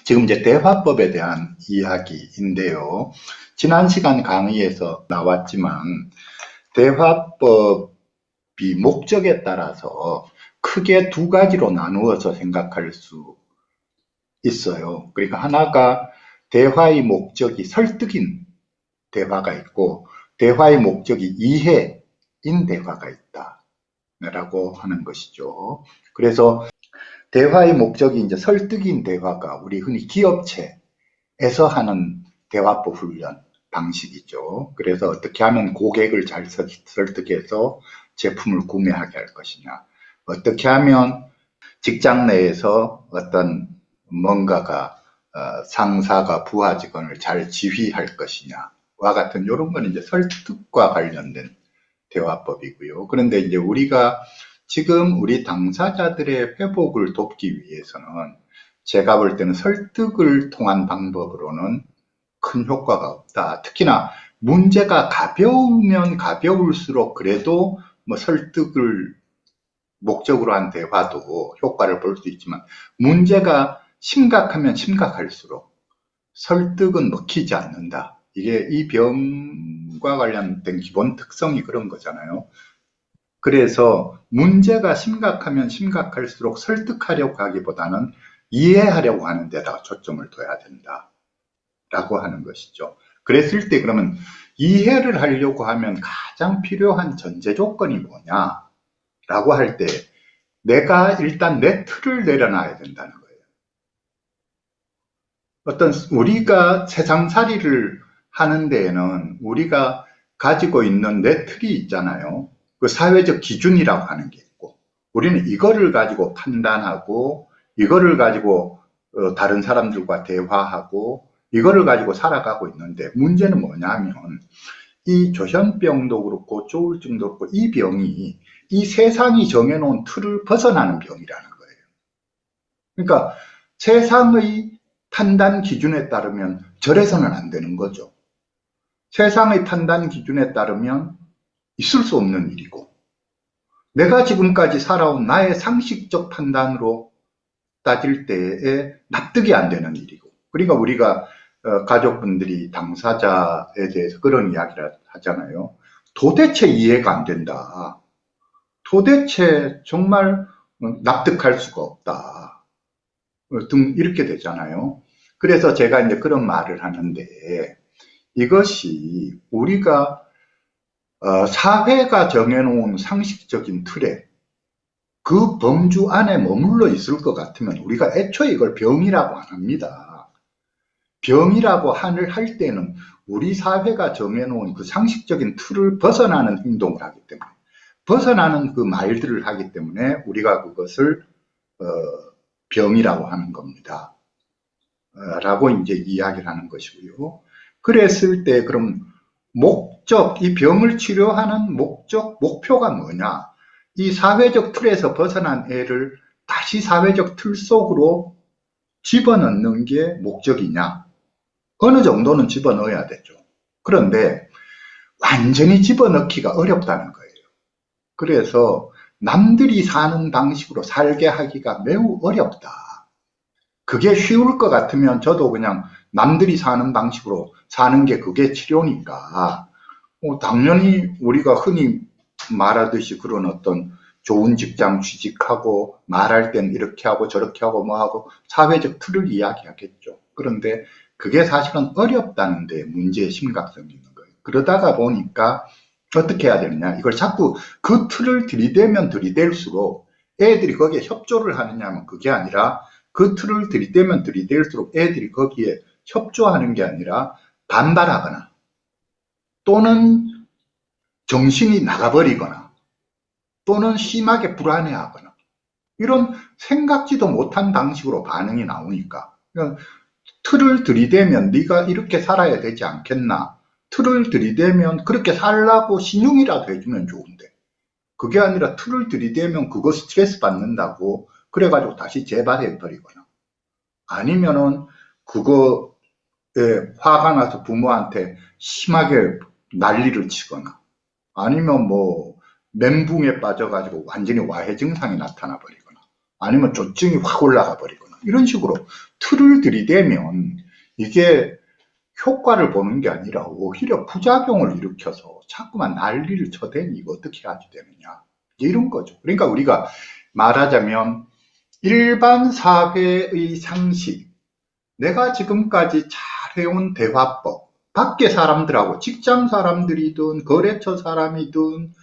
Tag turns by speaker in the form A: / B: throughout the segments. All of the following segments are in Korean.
A: 지금 이제 대화법에 대한 이야기인데요. 지난 시간 강의에서 나왔지만 대화법이 목적에 따라서 크게 두 가지로 나누어서 생각할 수 있어요. 그러니까 하나가 대화의 목적이 설득인 대화가 있고 대화의 목적이 이해인 대화가 있다 라고 하는 것이죠. 그래서 대화의 목적이 이제 설득인 대화가 우리 흔히 기업체에서 하는 대화법 훈련 방식이죠. 그래서 어떻게 하면 고객을 잘 설득해서 제품을 구매하게 할 것이냐, 어떻게 하면 직장 내에서 어떤 뭔가가 상사가 부하 직원을 잘 지휘할 것이냐와 같은 이런 건 이제 설득과 관련된 대화법이고요. 그런데 이제 우리가 지금 우리 당사자들의 회복을 돕기 위해서는 제가 볼 때는 설득을 통한 방법으로는 큰 효과가 없다. 특히나 문제가 가벼우면 가벼울수록 그래도 뭐 설득을 목적으로 한 대화도 효과를 볼 수 있지만 문제가 심각하면 심각할수록 설득은 먹히지 않는다. 이게 이 병과 관련된 기본 특성이 그런 거잖아요. 그래서 문제가 심각하면 심각할수록 설득하려고 하기보다는 이해하려고 하는 데다가 초점을 둬야 된다라고 하는 것이죠. 그랬을 때 그러면 이해를 하려고 하면 가장 필요한 전제 조건이 뭐냐라고 할 때 내가 일단 내 틀을 내려놔야 된다는 거예요. 어떤 우리가 세상살이를 하는 데에는 우리가 가지고 있는 내 틀이 있잖아요. 그 사회적 기준이라고 하는 게 있고 우리는 이거를 가지고 판단하고 이거를 가지고 다른 사람들과 대화하고 이거를 가지고 살아가고 있는데 문제는 뭐냐면 이 조현병도 그렇고 조울증도 그렇고 이 병이 이 세상이 정해놓은 틀을 벗어나는 병이라는 거예요. 그러니까 세상의 판단 기준에 따르면 저래서는 안 되는 거죠. 세상의 판단 기준에 따르면 있을 수 없는 일이고 내가 지금까지 살아온 나의 상식적 판단으로 따질 때에 납득이 안 되는 일이고 그러니까 우리가 가족분들이 당사자에 대해서 그런 이야기를 하잖아요. 도대체 이해가 안 된다. 도대체 정말 납득할 수가 없다. 등 이렇게 되잖아요. 그래서 제가 이제 그런 말을 하는데 이것이 우리가 사회가 정해놓은 상식적인 틀에 그 범주 안에 머물러 있을 것 같으면 우리가 애초에 이걸 병이라고 안 합니다. 병이라고 할 때는 우리 사회가 정해놓은 그 상식적인 틀을 벗어나는 행동을 하기 때문에 벗어나는 그 말들을 하기 때문에 우리가 그것을 병이라고 하는 겁니다. 라고 이제 이야기를 하는 것이고요. 그랬을 때 그럼 목적, 이 병을 치료하는 목적, 목표가 뭐냐? 이 사회적 틀에서 벗어난 애를 다시 사회적 틀 속으로 집어넣는 게 목적이냐? 어느 정도는 집어넣어야 되죠. 그런데 완전히 집어넣기가 어렵다는 거예요. 그래서 남들이 사는 방식으로 살게 하기가 매우 어렵다. 그게 쉬울 것 같으면 저도 그냥 남들이 사는 방식으로 사는 게 그게 치료니까 당연히 우리가 흔히 말하듯이 그런 어떤 좋은 직장 취직하고 말할 땐 이렇게 하고 저렇게 하고 뭐 하고 사회적 틀을 이야기하겠죠. 그런데 그게 사실은 어렵다는 데 문제의 심각성이 있는 거예요. 그러다가 보니까 어떻게 해야 되느냐. 이걸 자꾸 그 틀을 들이대면 들이댈수록 애들이 거기에 협조를 하느냐면 그게 아니라 그 틀을 들이대면 들이댈수록 애들이 거기에 협조하는 게 아니라 반발하거나 또는 정신이 나가버리거나 또는 심하게 불안해하거나 이런 생각지도 못한 방식으로 반응이 나오니까 틀을 들이대면 네가 이렇게 살아야 되지 않겠나, 틀을 들이대면 그렇게 살라고 신용이라도 해주면 좋은데 그게 아니라 틀을 들이대면 그거 스트레스 받는다고 그래가지고 다시 재발해버리거나 아니면은 그거에 화가 나서 부모한테 심하게 난리를 치거나 아니면 뭐 멘붕에 빠져가지고 완전히 와해 증상이 나타나 버리거나 아니면 조증이 확 올라가 버리거나 이런 식으로 틀을 들이대면 이게 효과를 보는 게 아니라 오히려 부작용을 일으켜서 자꾸만 난리를 쳐대니 이거 어떻게 하게 되느냐 이런 거죠. 그러니까 우리가 말하자면 일반 사회의 상식, 내가 지금까지 잘 해온 대화법, 밖에 사람들하고 직장 사람들이든 거래처 사람이든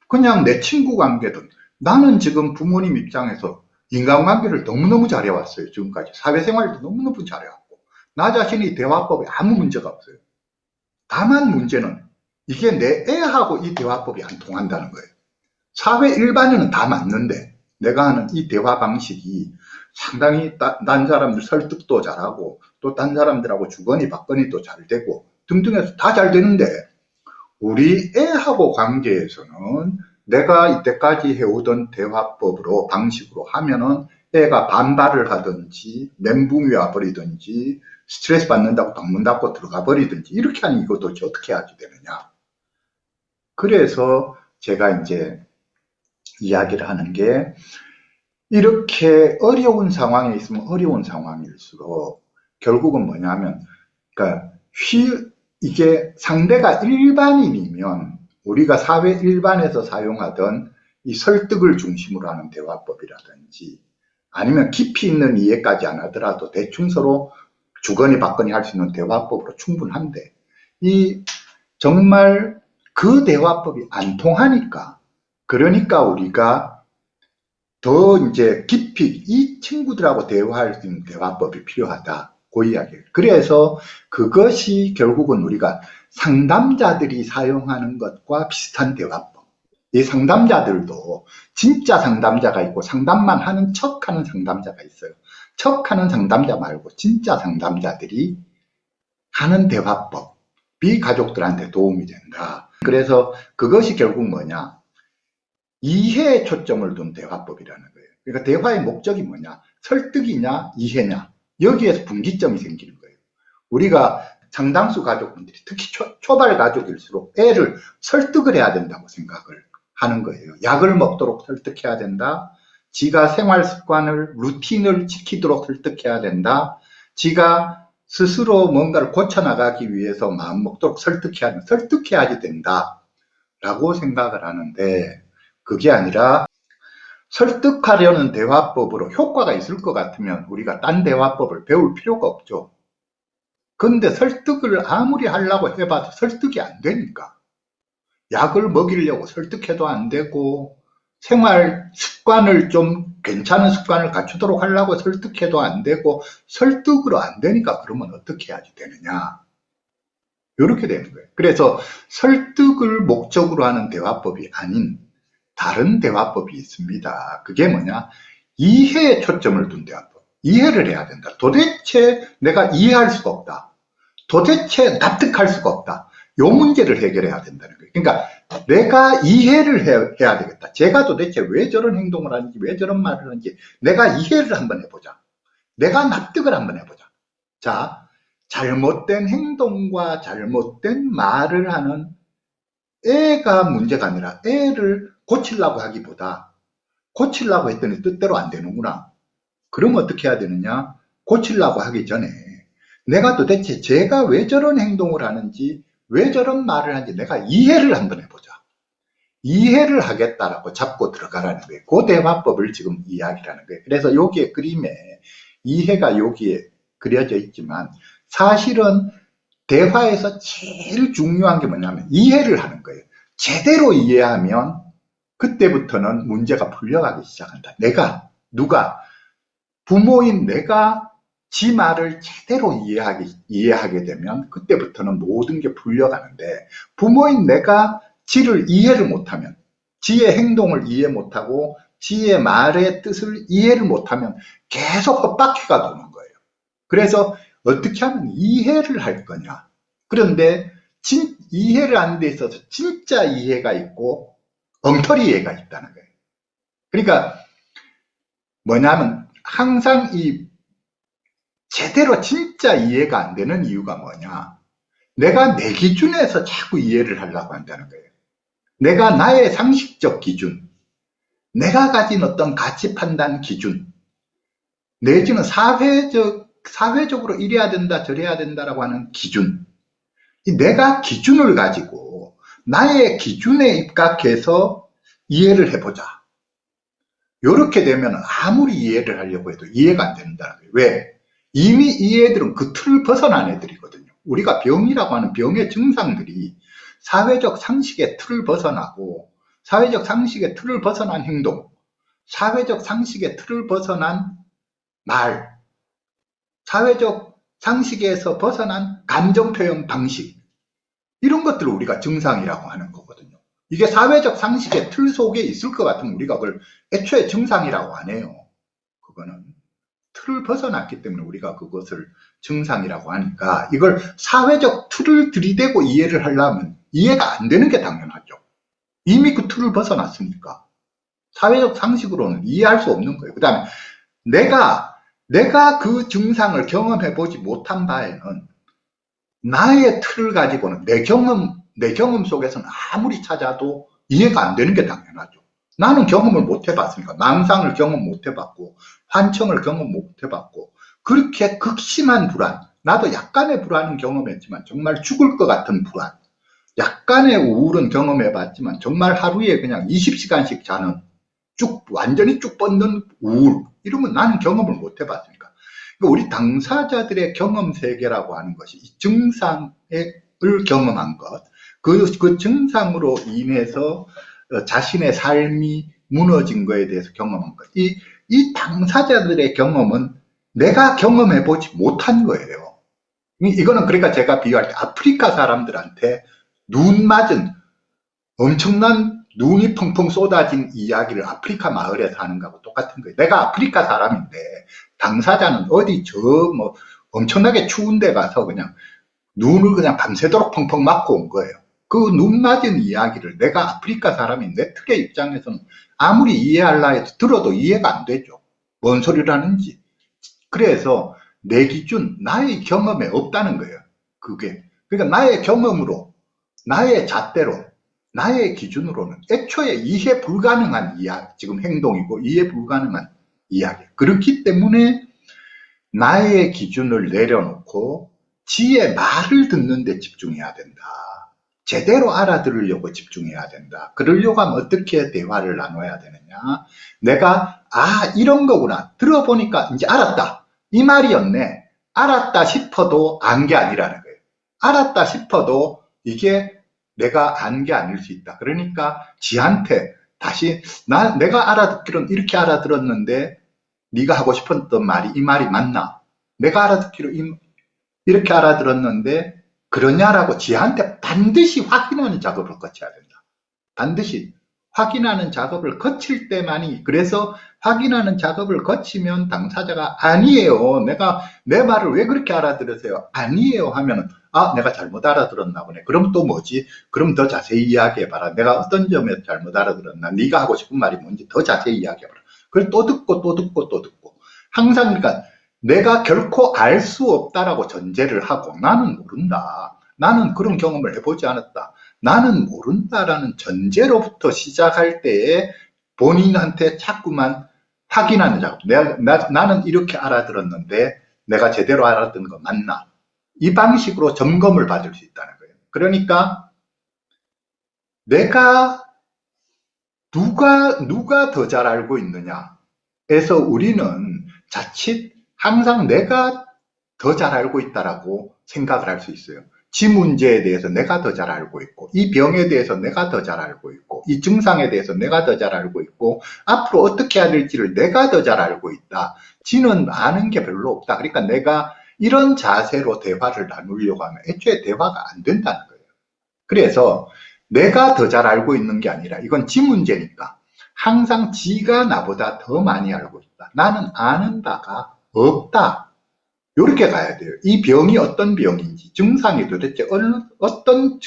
A: 그냥 내 친구 관계든 나는 지금 부모님 입장에서 인간관계를 너무너무 잘해왔어요. 지금까지 사회생활도 너무너무 잘해왔고 나 자신이 대화법에 아무 문제가 없어요. 다만 문제는 이게 내 애하고 이 대화법이 안 통한다는 거예요. 사회 일반인은 다 맞는데 내가 하는 이 대화 방식이 상당히 딴 사람들 설득도 잘하고 또 딴 사람들하고 주거니 받거니도 잘 되고 등등해서 다 잘 되는데 우리 애하고 관계에서는 내가 이때까지 해오던 대화법으로 방식으로 하면은 애가 반발을 하든지 멘붕이 와버리든지 스트레스 받는다고 방문 닫고 들어가 버리든지 이렇게 하니 이거 도대체 어떻게 하게 되느냐. 그래서 제가 이제 이야기를 하는 게 이렇게 어려운 상황에 있으면 어려운 상황일수록 결국은 뭐냐면 그러니까 이게 상대가 일반인이면 우리가 사회 일반에서 사용하던 이 설득을 중심으로 하는 대화법이라든지 아니면 깊이 있는 이해까지 안 하더라도 대충 서로 주거니 받거니 할 수 있는 대화법으로 충분한데 이 정말 그 대화법이 안 통하니까 그러니까 우리가 더 이제 깊이 이 친구들하고 대화할 수 있는 대화법이 필요하다. 그 이야기예요. 그래서 그것이 결국은 우리가 상담자들이 사용하는 것과 비슷한 대화법. 이 상담자들도 진짜 상담자가 있고 상담만 하는 척하는 상담자가 있어요. 척하는 상담자 말고 진짜 상담자들이 하는 대화법이 가족들한테 도움이 된다. 그래서 그것이 결국 뭐냐? 이해에 초점을 둔 대화법이라는 거예요. 그러니까 대화의 목적이 뭐냐? 설득이냐, 이해냐? 여기에서 분기점이 생기는 거예요. 우리가 상당수 가족분들이 특히 초발 가족일수록 애를 설득을 해야 된다고 생각을 하는 거예요. 약을 먹도록 설득해야 된다. 지가 생활 습관을, 루틴을 지키도록 설득해야 된다. 지가 스스로 뭔가를 고쳐나가기 위해서 마음 먹도록 설득해야지 된다. 라고 생각을 하는데 그게 아니라 설득하려는 대화법으로 효과가 있을 것 같으면 우리가 딴 대화법을 배울 필요가 없죠. 근데 설득을 아무리 하려고 해봐도 설득이 안 되니까 약을 먹이려고 설득해도 안 되고 생활 습관을 좀 괜찮은 습관을 갖추도록 하려고 설득해도 안 되고 설득으로 안 되니까 그러면 어떻게 해야지 되느냐 이렇게 되는 거예요. 그래서 설득을 목적으로 하는 대화법이 아닌 다른 대화법이 있습니다. 그게 뭐냐? 이해에 초점을 둔 대화법. 이해를 해야 된다. 도대체 내가 이해할 수가 없다. 도대체 납득할 수가 없다. 요 문제를 해결해야 된다는 거예요. 그러니까 내가 이해를 해야 되겠다. 제가 도대체 왜 저런 행동을 하는지 왜 저런 말을 하는지 내가 이해를 한번 해보자. 내가 납득을 한번 해보자. 자, 잘못된 행동과 잘못된 말을 하는 애가 문제가 아니라 애를 고치려고 하기보다 고치려고 했더니 뜻대로 안 되는구나. 그럼 어떻게 해야 되느냐? 고치려고 하기 전에 내가 도대체 제가 왜 저런 행동을 하는지 왜 저런 말을 하는지 내가 이해를 한번 해보자. 이해를 하겠다라고 잡고 들어가라는 거예요. 그 대화법을 지금 이야기하는 거예요. 그래서 여기에 그림에 이해가 여기에 그려져 있지만 사실은 대화에서 제일 중요한 게 뭐냐면 이해를 하는 거예요. 제대로 이해하면 그때부터는 문제가 풀려가기 시작한다. 누가 부모인 내가 지 말을 제대로 이해하게 되면 그때부터는 모든 게 풀려가는데 부모인 내가 지를 이해를 못하면 지의 행동을 이해 못하고 지의 말의 뜻을 이해를 못하면 계속 헛바퀴가 도는 거예요. 그래서 어떻게 하면 이해를 할 거냐. 그런데 이해를 하는 데 있어서 진짜 이해가 있고 엉터리 이해가 있다는 거예요. 그러니까 뭐냐면 항상 제대로 진짜 이해가 안 되는 이유가 뭐냐. 내가 내 기준에서 자꾸 이해를 하려고 한다는 거예요. 내가 나의 상식적 기준, 내가 가진 어떤 가치 판단 기준, 내지는 사회적으로 이래야 된다, 저래야 된다라고 하는 기준, 이 내가 기준을 가지고 나의 기준에 입각해서 이해를 해보자. 이렇게 되면 아무리 이해를 하려고 해도 이해가 안 된다는 거예요. 왜? 이미 이 애들은 그 틀을 벗어난 애들이거든요. 우리가 병이라고 하는 병의 증상들이 사회적 상식의 틀을 벗어나고, 사회적 상식의 틀을 벗어난 행동, 사회적 상식의 틀을 벗어난 말, 사회적 상식에서 벗어난 감정 표현 방식, 이런 것들을 우리가 증상이라고 하는 거거든요. 이게 사회적 상식의 틀 속에 있을 것 같으면 우리가 그걸 애초에 증상이라고 안 해요. 그거는 틀을 벗어났기 때문에 우리가 그것을 증상이라고 하니까, 이걸 사회적 틀을 들이대고 이해를 하려면 이해가 안 되는 게 당연하죠. 이미 그 틀을 벗어났으니까 사회적 상식으로는 이해할 수 없는 거예요. 그 다음에 내가 그 증상을 경험해 보지 못한 바에는 나의 틀을 가지고는 내 경험 속에서는 아무리 찾아도 이해가 안 되는 게 당연하죠. 나는 경험을 못 해봤으니까. 망상을 경험 못 해봤고, 환청을 경험 못 해봤고, 그렇게 극심한 불안, 나도 약간의 불안은 경험했지만 정말 죽을 것 같은 불안, 약간의 우울은 경험해봤지만 정말 하루에 그냥 20시간씩 자는 완전히 쭉 뻗는 우울, 이러면 나는 경험을 못 해봤으니까. 그러니까 우리 당사자들의 경험 세계라고 하는 것이 이 증상을 경험한 것, 그 증상으로 인해서 자신의 삶이 무너진 거에 대해서 경험한 것. 이 당사자들의 경험은 내가 경험해보지 못한 거예요. 이거는 그러니까 제가 비유할 때 아프리카 사람들한테 눈 맞은 엄청난 눈이 펑펑 쏟아진 이야기를 아프리카 마을에서 하는 거하고 똑같은 거예요. 내가 아프리카 사람인데 당사자는 어디 뭐 엄청나게 추운 데 가서 그냥 눈을 그냥 밤새도록 펑펑 맞고 온 거예요. 그 눈 맞은 이야기를 내가 아프리카 사람인 내 틀의 입장에서는 아무리 이해하려 해도 들어도 이해가 안 되죠. 뭔 소리를 하는지. 그래서 내 기준, 나의 경험에 없다는 거예요. 그게. 그러니까 나의 경험으로, 나의 잣대로, 나의 기준으로는 애초에 이해 불가능한 지금 행동이고 이해 불가능한 이야기. 그렇기 때문에 나의 기준을 내려놓고 지의 말을 듣는 데 집중해야 된다. 제대로 알아들으려고 집중해야 된다. 그러려고 하면 어떻게 대화를 나눠야 되느냐. 내가 이런 거구나. 들어보니까 이제 알았다. 이 말이었네. 알았다 싶어도 안 게 아니라는 거예요. 알았다 싶어도 이게 내가 안 게 아닐 수 있다. 그러니까 지한테 다시 내가 알아듣기로는 이렇게 알아들었는데 네가 하고 싶었던 말이 이 말이 맞나? 내가 알아듣기로 이렇게 알아들었는데 그러냐라고 지한테 반드시 확인하는 작업을 거쳐야 된다. 반드시 확인하는 작업을 거칠 때만이, 그래서 확인하는 작업을 거치면 당사자가 아니에요. 내가 내 말을 왜 그렇게 알아들으세요? 아니에요 하면은 내가 잘못 알아들었나 보네. 그럼 또 뭐지? 그럼 더 자세히 이야기해봐라. 내가 어떤 점에서 잘못 알아들었나? 네가 하고 싶은 말이 뭔지 더 자세히 이야기해봐라. 그걸 또 듣고 또 듣고 또 듣고. 항상 그러니까 내가 결코 알 수 없다라고 전제를 하고 나는 모른다. 나는 그런 경험을 해보지 않았다. 나는 모른다라는 전제로부터 시작할 때에 본인한테 자꾸만 확인하는 작업. 나는 이렇게 알아들었는데 내가 제대로 알아듣는 거 맞나? 이 방식으로 점검을 받을 수 있다는 거예요. 그러니까 내가 누가 더 잘 알고 있느냐에서 우리는 자칫 항상 내가 더 잘 알고 있다라고 생각을 할 수 있어요. 지 문제에 대해서 내가 더 잘 알고 있고, 이 병에 대해서 내가 더 잘 알고 있고, 이 증상에 대해서 내가 더 잘 알고 있고, 앞으로 어떻게 해야 될지를 내가 더 잘 알고 있다. 지는 아는 게 별로 없다. 그러니까 내가 이런 자세로 대화를 나누려고 하면 애초에 대화가 안 된다는 거예요. 그래서 내가 더 잘 알고 있는 게 아니라 이건 지 문제니까 항상 지가 나보다 더 많이 알고 있다. 나는 아는 바가 없다. 이렇게 가야 돼요. 이 병이 어떤 병인지, 증상이 도대체 어떤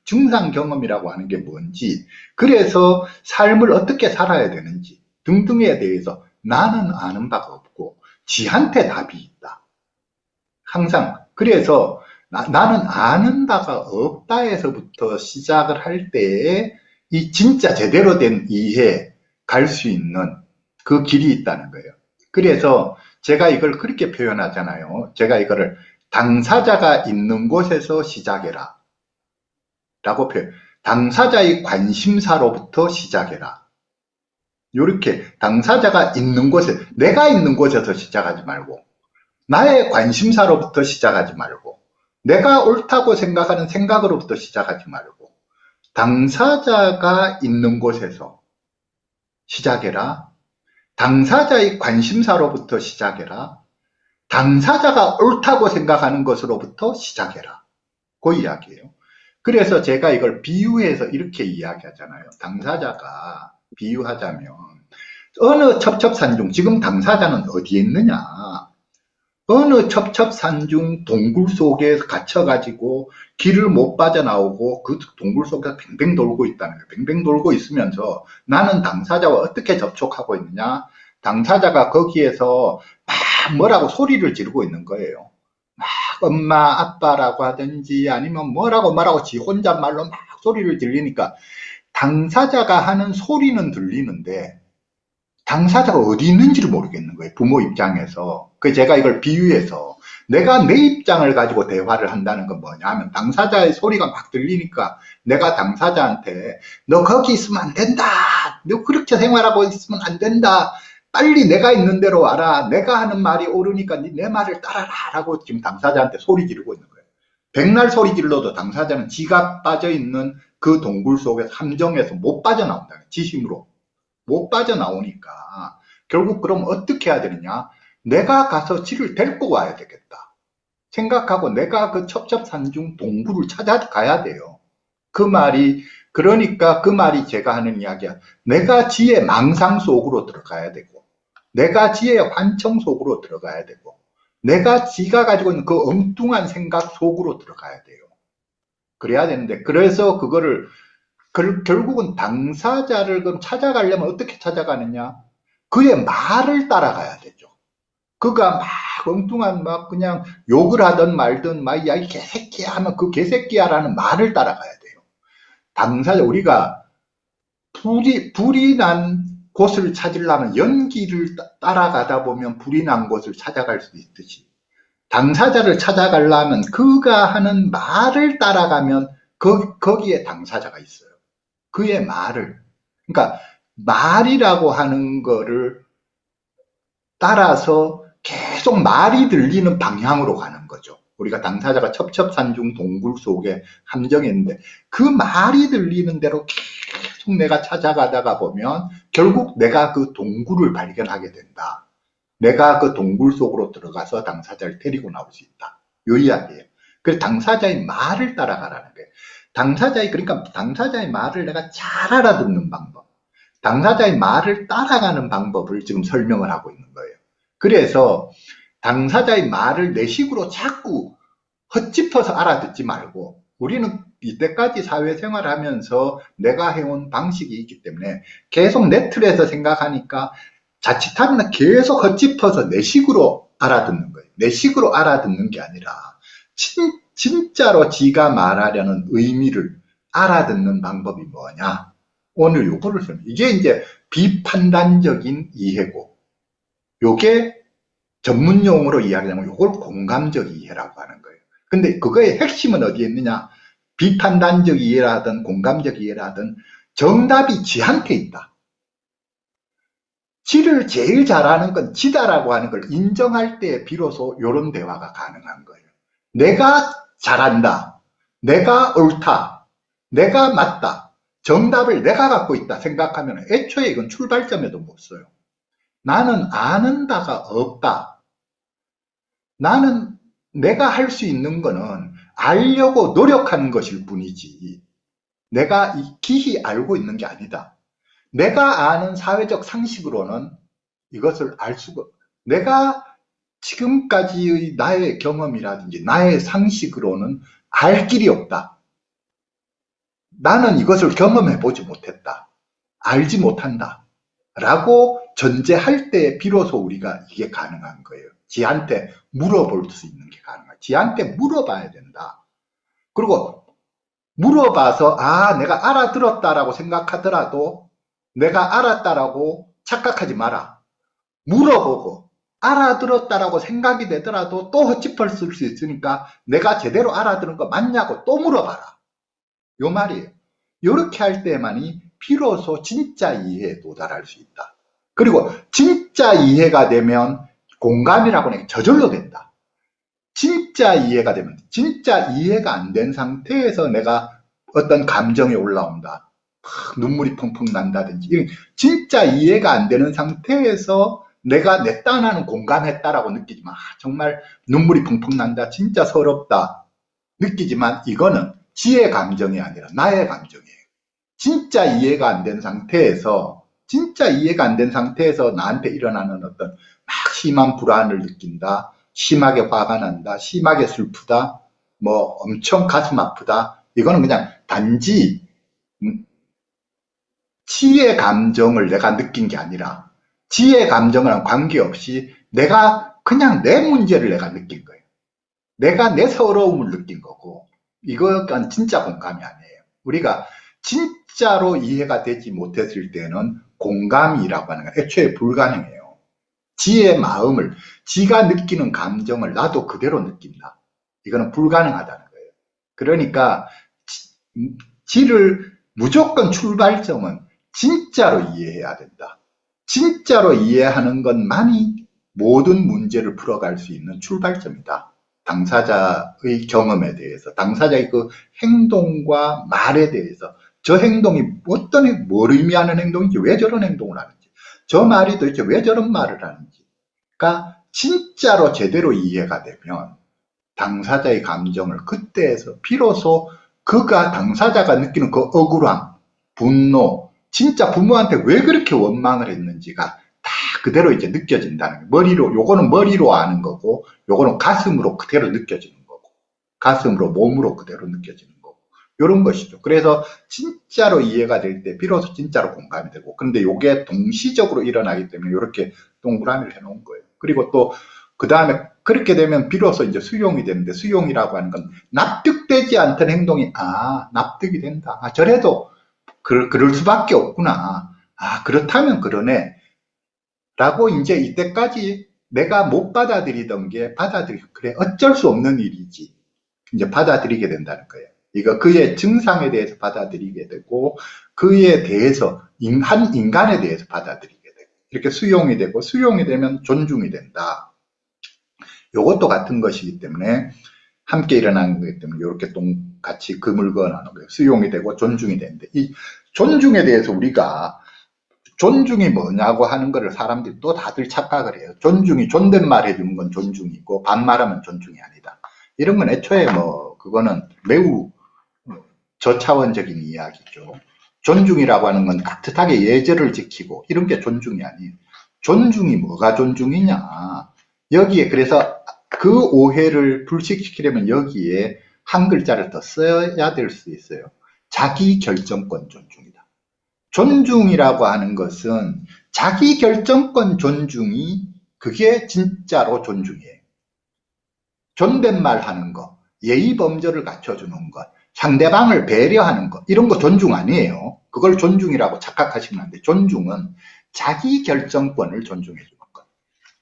A: 증상 경험이라고 하는 게 뭔지, 그래서 삶을 어떻게 살아야 되는지 등등에 대해서 나는 아는 바가 없고 지한테 답이 있다. 항상. 그래서 나는 아는 바가 없다에서부터 시작을 할 때에 이 진짜 제대로 된 이해 갈 수 있는 그 길이 있다는 거예요. 그래서 제가 이걸 그렇게 표현하잖아요. 제가 이거를 당사자가 있는 곳에서 시작해라 라고 당사자의 관심사로부터 시작해라. 이렇게 당사자가 있는 곳에, 내가 있는 곳에서 시작하지 말고, 나의 관심사로부터 시작하지 말고, 내가 옳다고 생각하는 생각으로부터 시작하지 말고, 당사자가 있는 곳에서 시작해라. 당사자의 관심사로부터 시작해라. 당사자가 옳다고 생각하는 것으로부터 시작해라. 그 이야기예요. 그래서 제가 이걸 비유해서 이렇게 이야기하잖아요. 당사자가 비유하자면 어느 첩첩산중, 지금 당사자는 어디에 있느냐? 어느 첩첩산중 동굴 속에 갇혀가지고 길을 못 빠져나오고 그 동굴 속에서 뱅뱅 돌고 있다는 거예요. 뱅뱅 돌고 있으면서 나는 당사자와 어떻게 접촉하고 있느냐? 당사자가 거기에서 막 뭐라고 소리를 지르고 있는 거예요. 막 엄마, 아빠라고 하든지 아니면 뭐라고 지 혼잣말로 막 소리를 지르니까 당사자가 하는 소리는 들리는데 당사자가 어디 있는지를 모르겠는 거예요. 부모 입장에서. 그 제가 이걸 비유해서 내가 내 입장을 가지고 대화를 한다는 건 뭐냐 하면 당사자의 소리가 막 들리니까 내가 당사자한테 너 거기 있으면 안 된다. 너 그렇게 생활하고 있으면 안 된다. 빨리 내가 있는 대로 와라. 내가 하는 말이 옳으니까 내 말을 따라라. 라고 지금 당사자한테 소리 지르고 있는 거예요. 백날 소리 질러도 당사자는 지가 빠져있는 그 동굴 속에서 함정에서 못 빠져나온다. 지심으로. 못 빠져나오니까 결국 그럼 어떻게 해야 되느냐? 내가 가서 지를 데리고 와야 되겠다 생각하고 내가 그 첩첩산중 동굴을 찾아가야 돼요. 그러니까 그 말이 제가 하는 이야기야. 내가 지의 망상 속으로 들어가야 되고 내가 지의 환청 속으로 들어가야 되고 내가 지가 가지고 있는 그 엉뚱한 생각 속으로 들어가야 돼요. 그래야 되는데 그래서 그거를 결국은 당사자를 그럼 찾아가려면 어떻게 찾아가느냐? 그의 말을 따라가야 되죠. 그가 막 엉뚱한 막 그냥 욕을 하든 말든 막 야 이 개새끼야 하면 그 개새끼야라는 말을 따라가야 돼요. 당사자 우리가 불이 난 곳을 찾으려면 연기를 따라가다 보면 불이 난 곳을 찾아갈 수 있듯이 당사자를 찾아가려면 그가 하는 말을 따라가면 거기에 당사자가 있어요. 그의 말을. 그러니까 말이라고 하는 거를 따라서 계속 말이 들리는 방향으로 가는 거죠. 우리가 당사자가 첩첩산중 동굴 속에 함정에 있는데 그 말이 들리는 대로 계속 내가 찾아가다가 보면 결국 내가 그 동굴을 발견하게 된다. 내가 그 동굴 속으로 들어가서 당사자를 데리고 나올 수 있다. 요 이야기예요. 그래서 당사자의 말을 따라가라는 거예요. 그러니까 당사자의 말을 내가 잘 알아듣는 방법, 당사자의 말을 따라가는 방법을 지금 설명을 하고 있는 거예요. 그래서 당사자의 말을 내 식으로 자꾸 헛짚어서 알아듣지 말고 우리는 이때까지 사회생활 하면서 내가 해온 방식이 있기 때문에 계속 내 틀에서 생각하니까 자칫하면 계속 헛짚어서 내 식으로 알아듣는 거예요. 내 식으로 알아듣는 게 아니라 진짜로 지가 말하려는 의미를 알아듣는 방법이 뭐냐? 오늘 요거를 이게 이제 비판단적인 이해고, 요게 전문용어로 이야기하면 요걸 공감적 이해라고 하는 거예요. 근데 그거의 핵심은 어디에 있느냐? 비판단적 이해라든 공감적 이해라든 정답이 지한테 있다. 지를 제일 잘하는 건 지다라고 하는 걸 인정할 때 비로소 이런 대화가 가능한 거예요. 내가 잘한다. 내가 옳다. 내가 맞다. 정답을 내가 갖고 있다 생각하면 애초에 이건 출발점에도 못 써요. 나는 아는 바가 없다. 나는 내가 할 수 있는 거는 알려고 노력하는 것일 뿐이지 내가 기히 알고 있는 게 아니다. 내가 아는 사회적 상식으로는 이것을 알 수가, 내가 지금까지의 나의 경험이라든지 나의 상식으로는 알 길이 없다. 나는 이것을 경험해 보지 못했다. 알지 못한다. 라고 전제할 때 비로소 우리가 이게 가능한 거예요. 지한테 물어볼 수 있는 게 가능해요. 지한테 물어봐야 된다. 그리고 물어봐서 내가 알아들었다라고 생각하더라도 내가 알았다라고 착각하지 마라. 물어보고 알아들었다라고 생각이 되더라도 또 헛짚을 수 있으니까 내가 제대로 알아들은 거 맞냐고 또 물어봐라. 요 말이에요. 이렇게 할 때만이 비로소 진짜 이해에 도달할 수 있다. 그리고 진짜 이해가 되면 공감이라고는 저절로 된다. 진짜 이해가 되면, 진짜 이해가 안 된 상태에서 내가 어떤 감정이 올라온다. 눈물이 펑펑 난다든지, 진짜 이해가 안 되는 상태에서 내가 내 딴하는 공감했다라고 느끼지만, 정말 눈물이 펑펑 난다. 진짜 서럽다. 느끼지만 이거는 지의 감정이 아니라 나의 감정이에요. 진짜 이해가 안 된 상태에서, 진짜 이해가 안 된 상태에서 나한테 일어나는 어떤 막 심한 불안을 느낀다. 심하게 화가 난다. 심하게 슬프다. 뭐 엄청 가슴 아프다. 이거는 그냥 단지 지의 감정을 내가 느낀 게 아니라 지의 감정과는 관계없이 내가 그냥 내 문제를 내가 느낀 거예요. 내가 내 서러움을 느낀 거고, 이건 진짜 공감이 아니에요. 우리가 진짜로 이해가 되지 못했을 때는 공감이라고 하는 건 애초에 불가능해요. 지의 마음을, 지가 느끼는 감정을 나도 그대로 느낀다. 이거는 불가능하다는 거예요. 그러니까 지를 무조건 출발점은 진짜로 이해해야 된다. 진짜로 이해하는 것만이 모든 문제를 풀어갈 수 있는 출발점이다. 당사자의 경험에 대해서, 당사자의 그 행동과 말에 대해서, 저 행동이 뭘 의미하는 행동인지, 왜 저런 행동을 하는지, 저 말이 도대체 왜 저런 말을 하는지가 진짜로 제대로 이해가 되면 당사자의 감정을 그때에서 비로소 그가 당사자가 느끼는 그 억울함, 분노, 진짜 부모한테 왜 그렇게 원망을 했는지가 다 그대로 이제 느껴진다는 거예요. 머리로, 요거는 머리로 아는 거고, 요거는 가슴으로 그대로 느껴지는 거고, 가슴으로, 몸으로 그대로 느껴지는 거고, 요런 것이죠. 그래서 진짜로 이해가 될 때 비로소 진짜로 공감이 되고, 그런데 요게 동시적으로 일어나기 때문에 이렇게 동그라미를 해놓은 거예요. 그리고 또 그 다음에 그렇게 되면 비로소 이제 수용이 되는데, 수용이라고 하는 건 납득되지 않던 행동이 납득이 된다. 저래도 그럴 수밖에 없구나. 그렇다면 그러네. 라고 이제 이때까지 내가 못 받아들이던 게 그래, 어쩔 수 없는 일이지. 이제 받아들이게 된다는 거예요. 이거 그의 증상에 대해서 받아들이게 되고, 그에 대해서, 한 인간에 대해서 받아들이게 되고, 이렇게 수용이 되고, 수용이 되면 존중이 된다. 요것도 같은 것이기 때문에, 함께 일어나는 거기 때문에, 이렇게 같이 금을 그어나는 거예요. 수용이 되고, 존중이 되는데, 이 존중에 대해서 우리가 존중이 뭐냐고 하는 거를 사람들이 또 다들 착각을 해요. 존중이 존댓말 해주는 건 존중이고 반말하면 존중이 아니다. 이런 건 애초에 그거는 매우 저차원적인 이야기죠. 존중이라고 하는 건 따뜻하게 예절을 지키고 이런 게 존중이 아니에요. 존중이 뭐가 존중이냐. 여기에 그래서 그 오해를 불식시키려면 여기에 한 글자를 더 써야 될 수 있어요. 자기 결정권 존중이다. 존중이라고 하는 것은 자기 결정권 존중이 그게 진짜로 존중이에요. 존댓말 하는 거, 예의 범절을 갖춰주는 것, 상대방을 배려하는 것, 이런 거 존중 아니에요. 그걸 존중이라고 착각하시면 안 돼요. 존중은 자기 결정권을 존중해 주는 것.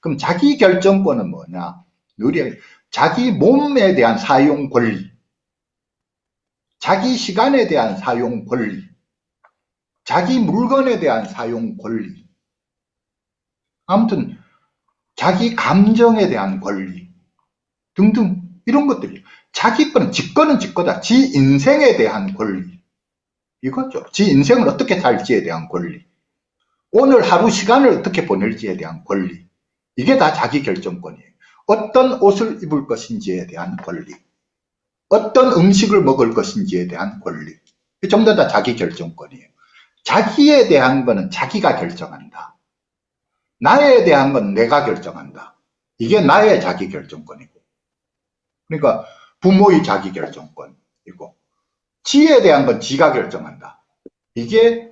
A: 그럼 자기 결정권은 뭐냐? 자기 몸에 대한 사용 권리, 자기 시간에 대한 사용 권리, 자기 물건에 대한 사용 권리, 아무튼 자기 감정에 대한 권리 등등 이런 것들이 자기 거는 지 거는 지 거다. 지 인생에 대한 권리 이거죠. 지 인생을 어떻게 살지에 대한 권리, 오늘 하루 시간을 어떻게 보낼지에 대한 권리, 이게 다 자기 결정권이에요. 어떤 옷을 입을 것인지에 대한 권리, 어떤 음식을 먹을 것인지에 대한 권리, 전부 다 자기 결정권이에요. 자기에 대한 거는 자기가 결정한다. 나에 대한 건 내가 결정한다. 이게 나의 자기 결정권이고, 그러니까 부모의 자기 결정권이고, 지에 대한 건 지가 결정한다. 이게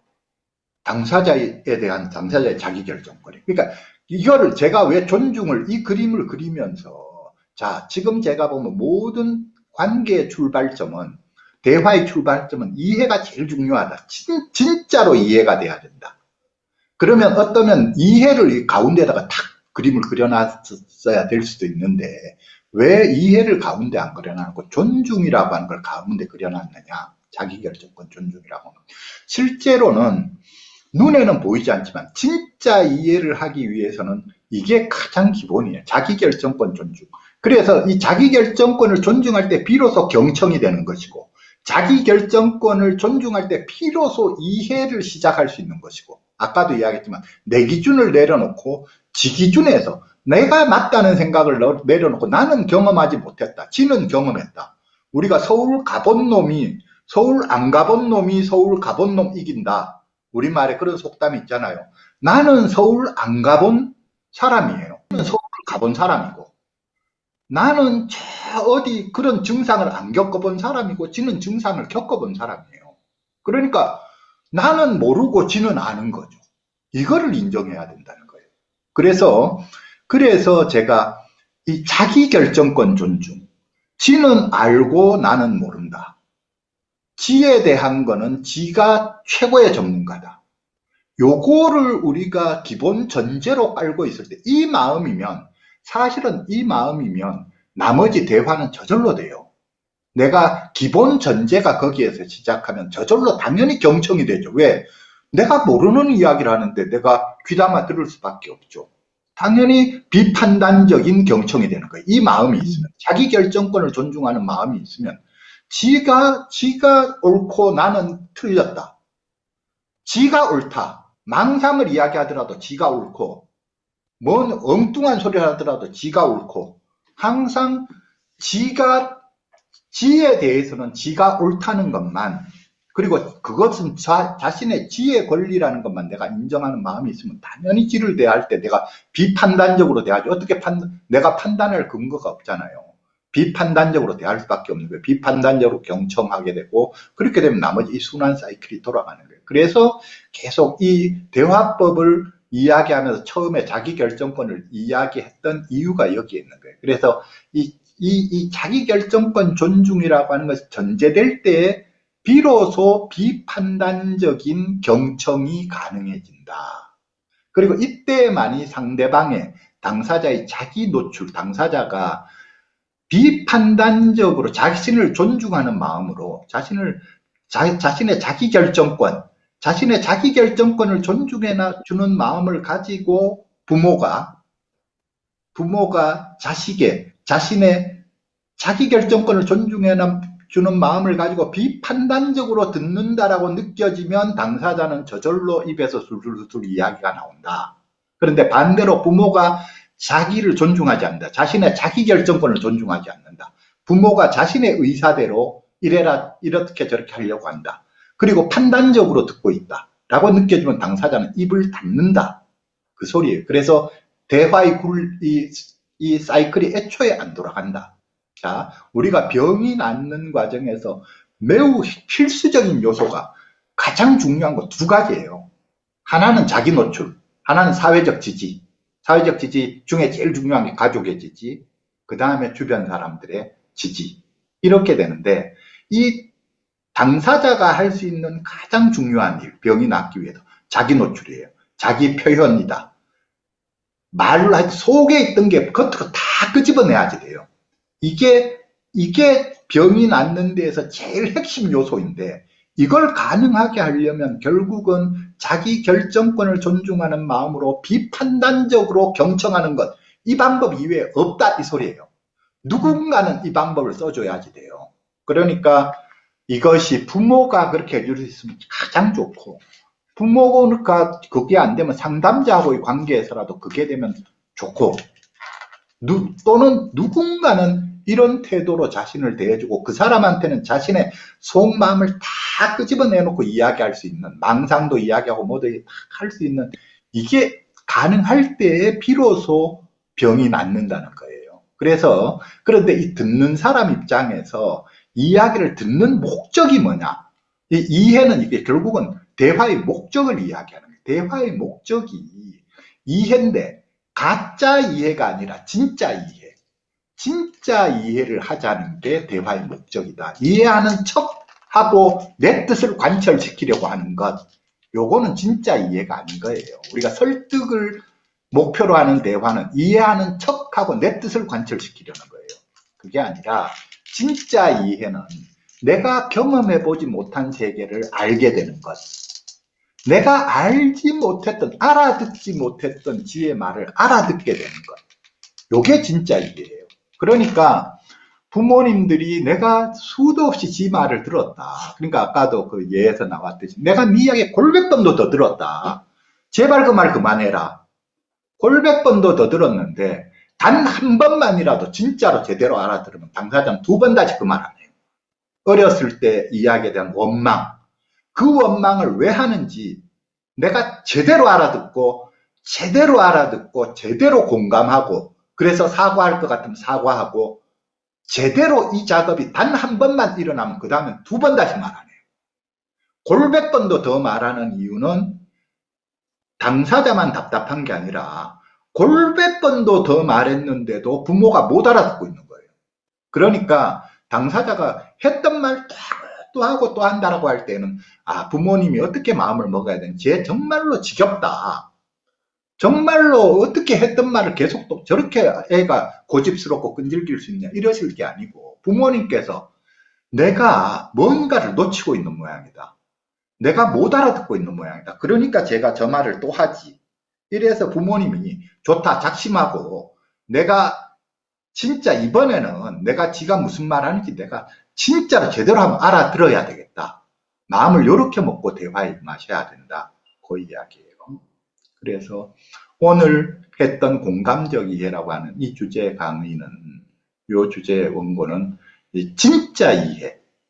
A: 당사자에 대한 당사자의 자기 결정권이에요. 그러니까 이거를 제가 왜 존중을, 이 그림을 그리면서, 자, 지금 제가 보면 모든 관계의 출발점은 대화의 출발점은 이해가 제일 중요하다. 진짜로 이해가 돼야 된다. 그러면 어떠면 이해를 이 가운데다가 탁 그림을 그려놨어야 될 수도 있는데 왜 이해를 가운데 안 그려놨고 존중이라고 하는 걸 가운데 그려놨느냐. 자기결정권 존중이라고. 실제로는 눈에는 보이지 않지만 진짜 이해를 하기 위해서는 이게 가장 기본이에요. 자기결정권 존중. 그래서 이 자기결정권을 존중할 때 비로소 경청이 되는 것이고 자기결정권을 존중할 때 비로소 이해를 시작할 수 있는 것이고 아까도 이야기했지만 내 기준을 내려놓고 지 기준에서 내가 맞다는 생각을 내려놓고 나는 경험하지 못했다. 지는 경험했다. 우리가 서울 가본 놈이 서울 안 가본 놈이 서울 가본 놈 이긴다. 우리말에 그런 속담이 있잖아요. 나는 서울 안 가본 사람이에요. 나는 서울 가본 사람이고 나는 저 어디 그런 증상을 안 겪어본 사람이고 지는 증상을 겪어본 사람이에요. 그러니까 나는 모르고 지는 아는 거죠. 이거를 인정해야 된다는 거예요. 그래서 제가 이 자기결정권 존중. 지는 알고 나는 모른다. 지에 대한 거는 지가 최고의 전문가다. 요거를 우리가 기본 전제로 깔고 있을 때 이 마음이면 사실은 이 마음이면 나머지 대화는 저절로 돼요. 내가 기본 전제가 거기에서 시작하면 저절로 당연히 경청이 되죠. 왜? 내가 모르는 이야기를 하는데 내가 귀담아 들을 수밖에 없죠. 당연히 비판단적인 경청이 되는 거예요. 이 마음이 있으면 자기 결정권을 존중하는 마음이 있으면 지가 옳고 나는 틀렸다. 지가 옳다. 망상을 이야기하더라도 지가 옳고 뭔 엉뚱한 소리를 하더라도 지가 옳고 항상 지에 대해서는 지가 옳다는 것만 그리고 그것은 자신의 지의 권리라는 것만 내가 인정하는 마음이 있으면 당연히 지를 대할 때 내가 비판단적으로 대하죠. 어떻게 내가 판단할 근거가 없잖아요. 비판단적으로 대할 수밖에 없는 거예요. 비판단적으로 경청하게 되고 그렇게 되면 나머지 이 순환 사이클이 돌아가는 거예요. 그래서 계속 이 대화법을 이야기하면서 처음에 자기결정권을 이야기했던 이유가 여기에 있는 거예요. 그래서 이 자기결정권 존중이라고 하는 것이 전제될 때에 비로소 비판단적인 경청이 가능해진다. 그리고 이때만이 상대방의 당사자의 자기 노출, 당사자가 비판단적으로 자신을 존중하는 마음으로 자신의 자기결정권, 자신의 자기결정권을 존중해 주는 마음을 가지고 부모가 자신의 자기결정권을 존중해 주는 마음을 가지고 비판단적으로 듣는다라고 느껴지면 당사자는 저절로 입에서 술술술 이야기가 나온다. 그런데 반대로 부모가 자기를 존중하지 않는다. 자신의 자기결정권을 존중하지 않는다. 부모가 자신의 의사대로 이렇게 저렇게 하려고 한다. 그리고 판단적으로 듣고 있다. 라고 느껴지면 당사자는 입을 닫는다. 그 소리예요. 그래서 대화의 이 사이클이 애초에 안 돌아간다. 자, 우리가 병이 낫는 과정에서 매우 필수적인 요소가 가장 중요한 거 두 가지예요. 하나는 자기 노출, 하나는 사회적 지지. 사회적 지지 중에 제일 중요한 게 가족의 지지, 그 다음에 주변 사람들의 지지. 이렇게 되는데 이 당사자가 할 수 있는 가장 중요한 일, 병이 낫기 위해서 자기 노출이에요. 자기 표현이다. 말로 할 속에 있던 게 겉으로 다 끄집어내야지 돼요. 이게 병이 낫는 데에서 제일 핵심 요소인데 이걸 가능하게 하려면 결국은 자기 결정권을 존중하는 마음으로 비판단적으로 경청하는 것, 이 방법 이외에 없다 이 소리예요. 누군가는 이 방법을 써줘야지 돼요. 그러니까 이것이 부모가 그렇게 해줄 수 있으면 가장 좋고 부모가 그게 안 되면 상담자하고의 관계에서라도 그게 되면 좋고 또는 누군가는 이런 태도로 자신을 대해주고 그 사람한테는 자신의 속마음을 다 끄집어내놓고 이야기할 수 있는 망상도 이야기하고 뭐든 할 수 있는 이게 가능할 때에 비로소 병이 낫는다는 거예요. 그런데 이 듣는 사람 입장에서 이야기를 듣는 목적이 뭐냐? 이 이해는 이게 결국은 대화의 목적을 이야기하는 거예요. 대화의 목적이 이해인데 가짜 이해가 아니라 진짜 이해. 진짜 이해를 하자는 게 대화의 목적이다. 이해하는 척 하고 내 뜻을 관철시키려고 하는 것, 요거는 진짜 이해가 아닌 거예요. 우리가 설득을 목표로 하는 대화는 이해하는 척하고 내 뜻을 관철시키려는 거예요. 그게 아니라 진짜 이해는 내가 경험해보지 못한 세계를 알게 되는 것, 내가 알지 못했던, 알아듣지 못했던 지의 말을 알아듣게 되는 것, 요게 진짜 이해예요. 그러니까 부모님들이 내가 수도 없이 지 말을 들었다. 그러니까 아까도 그 예에서 나왔듯이 내가 네 이야기 골백 번도 더 들었다. 제발 그 말 그만해라. 골백 번도 더 들었는데 단 한 번만이라도 진짜로 제대로 알아들으면 당사자는 두 번 다시 그 말 안 해요. 어렸을 때 이야기에 대한 원망, 그 원망을 왜 하는지 내가 제대로 알아듣고 제대로 공감하고 그래서 사과할 것 같으면 사과하고 제대로 이 작업이 단 한 번만 일어나면 그 다음엔 두 번 다시 말 안 해요. 골백 번도 더 말하는 이유는 당사자만 답답한 게 아니라 골백 번도 더 말했는데도 부모가 못 알아듣고 있는 거예요. 그러니까 당사자가 했던 말 또 하고 또 한다라고 할 때는 아, 부모님이 어떻게 마음을 먹어야 되는지 쟤 정말로 지겹다. 정말로 어떻게 했던 말을 계속 또 저렇게 애가 고집스럽고 끈질길 수 있냐 이러실 게 아니고 부모님께서 내가 뭔가를 놓치고 있는 모양이다. 내가 못 알아듣고 있는 모양이다. 그러니까 제가 저 말을 또 하지. 이래서 부모님이 좋다 작심하고 내가 진짜 이번에는 내가 지가 무슨 말 하는지 내가 진짜로 제대로 한번 알아들어야 되겠다. 마음을 요렇게 먹고 대화에 임하셔야 된다. 그 이야기예요. 그래서 오늘 했던 공감적 이해라고 하는 이 주제 강의는 이 주제의 원고는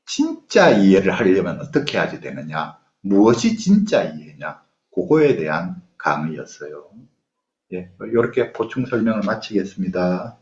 A: 진짜 이해를 하려면 어떻게 해야 되느냐, 무엇이 진짜 이해냐, 그거에 대한 강의였어요. 예, 이렇게 보충 설명을 마치겠습니다.